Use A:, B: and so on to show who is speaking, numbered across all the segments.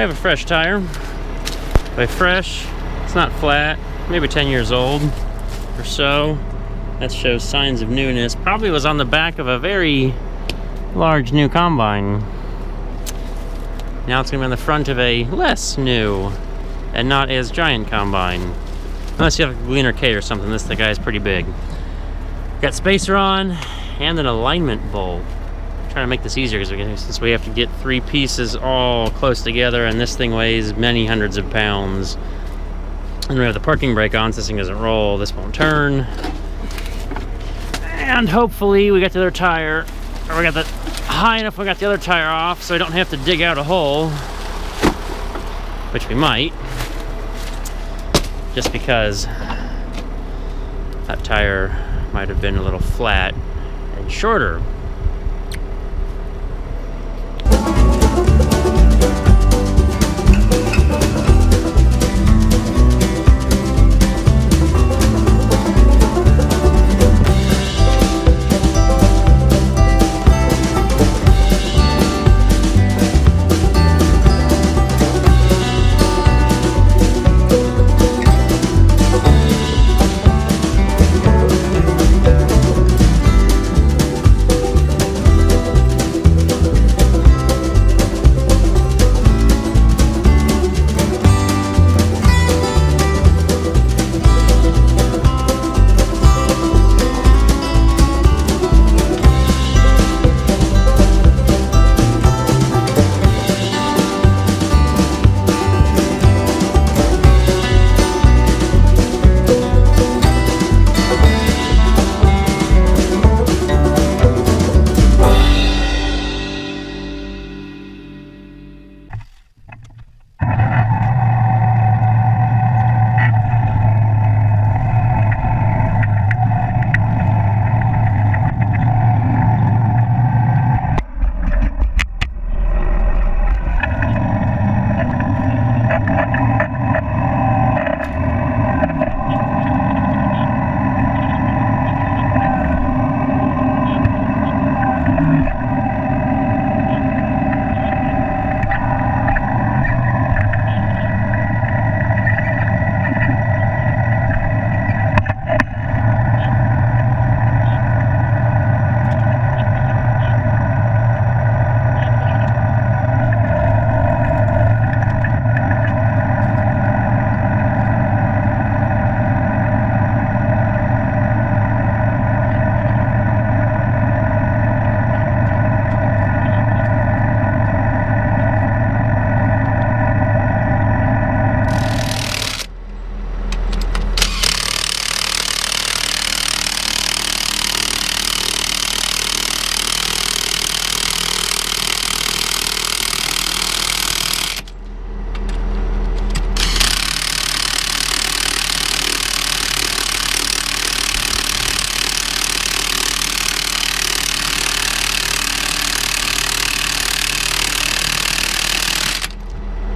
A: have a fresh tire. By fresh, it's not flat, maybe 10 years old or so. That shows signs of newness. Probably was on the back of a very large new combine. Now it's gonna be on the front of a less new and not as giant combine. Unless you have a Gleaner K or something, this guy is pretty big. Got spacer on and an alignment bolt. I'm trying to make this easier since we have to get 3 pieces all close together, and this thing weighs many hundreds of pounds. And we have the parking brake on, so this thing doesn't roll, this won't turn. And hopefully we got the other tire, or we got the high enough we got the other tire off so I don't have to dig out a hole, which we might, just because that tire might have been a little flat and shorter.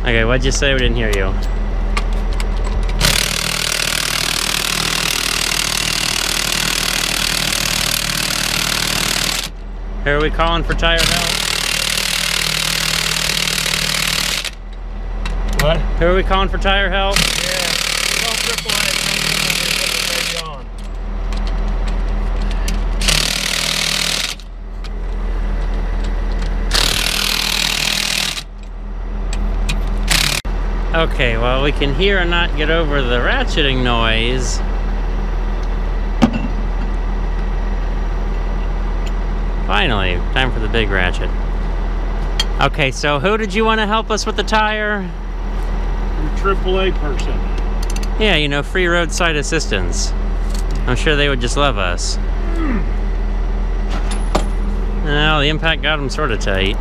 A: Okay, what'd you say? We didn't hear you. Here are we calling for tire help? What? Who are we calling for tire help?
B: Yeah, call AAA. Put the baby on.
A: Okay, well, we can hear and not get over the ratcheting noise. Finally, time for the big ratchet. Okay, so who did you want to help us with the tire?
B: Your AAA person.
A: Yeah, you know, free roadside assistance. I'm sure they would just love us. Well, the impact got them sort of tight.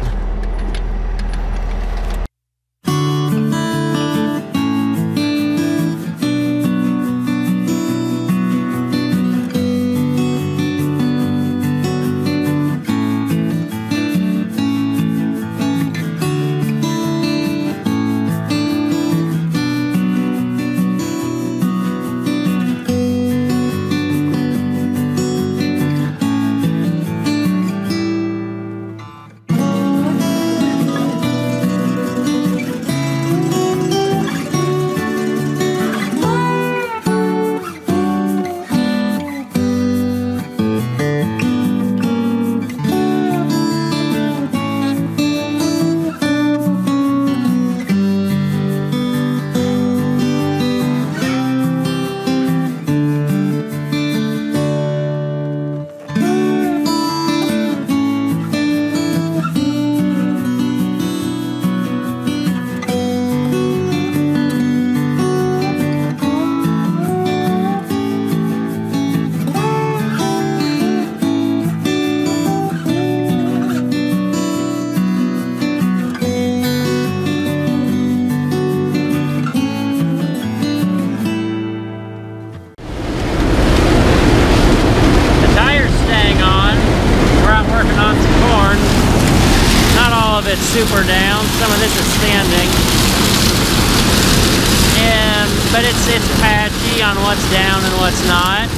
A: it's patchy on what's down and what's not.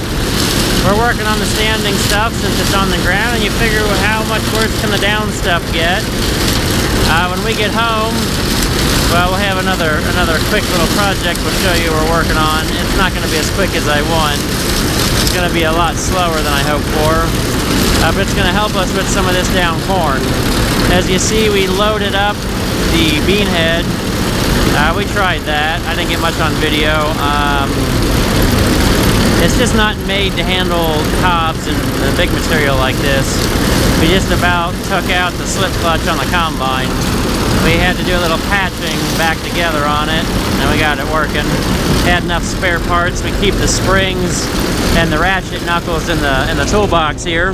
A: We're working on the standing stuff since it's on the ground, and you figure how much worse can the down stuff get. When we get home, well, we'll have another quick little project we'll show you we're working on. It's not going to be as quick as I want. It's going to be a lot slower than I hoped for. But it's going to help us with some of this down corn. As you see, we loaded up the bean head. We tried that. I didn't get much on video. It's just not made to handle cobs and big material like this. We just about took out the slip clutch on the combine. We had to do a little patching back together on it, and we got it working. Had enough spare parts. We keep the springs and the ratchet knuckles in the toolbox here.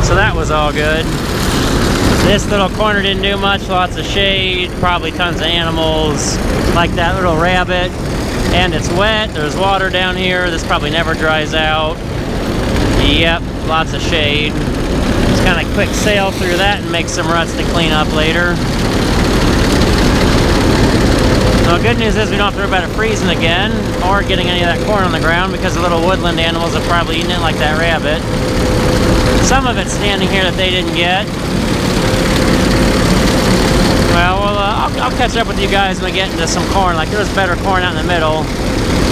A: So that was all good. This little corner didn't do much, lots of shade, probably tons of animals, like that little rabbit. And it's wet, there's water down here, this probably never dries out. Yep, lots of shade. Just kind of quick sail through that and make some ruts to clean up later. So good news is we don't have to worry about it freezing again, or getting any of that corn on the ground, because the little woodland animals have probably eaten it like that rabbit. Some of it's standing here that they didn't get. Well, I'll catch up with you guys when we get into some corn. Like, there was better corn out in the middle.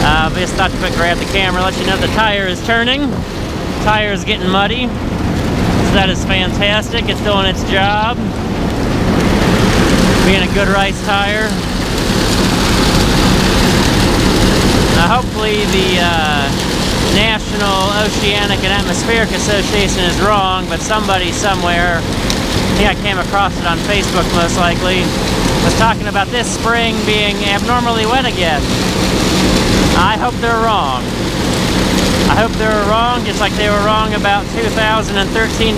A: But just thought to quick grab the camera, let you know the tire is turning. The tire is getting muddy. So that is fantastic. It's doing its job. Being a good rice tire. Hopefully the National Oceanic and Atmospheric Association is wrong, but somebody somewhere, I think I came across it on Facebook most likely, was talking about this spring being abnormally wet again. I hope they're wrong. I hope they were wrong, just like they were wrong about 2013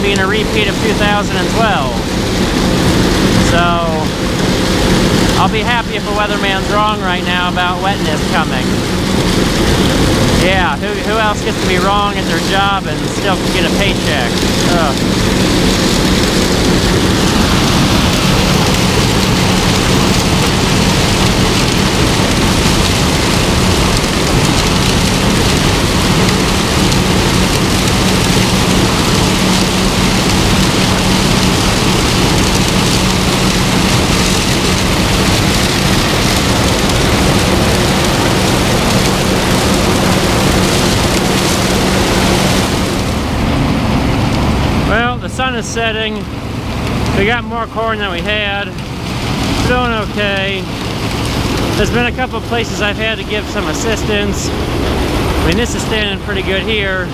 A: being a repeat of 2012. So, I'll be happy if a weatherman's wrong right now about wetness coming. Yeah, who else gets to be wrong at their job and still can get a paycheck? Ugh. The sun is setting. We got more corn than we had. Doing okay. There's been a couple of places I've had to give some assistance. I mean, this is standing pretty good here.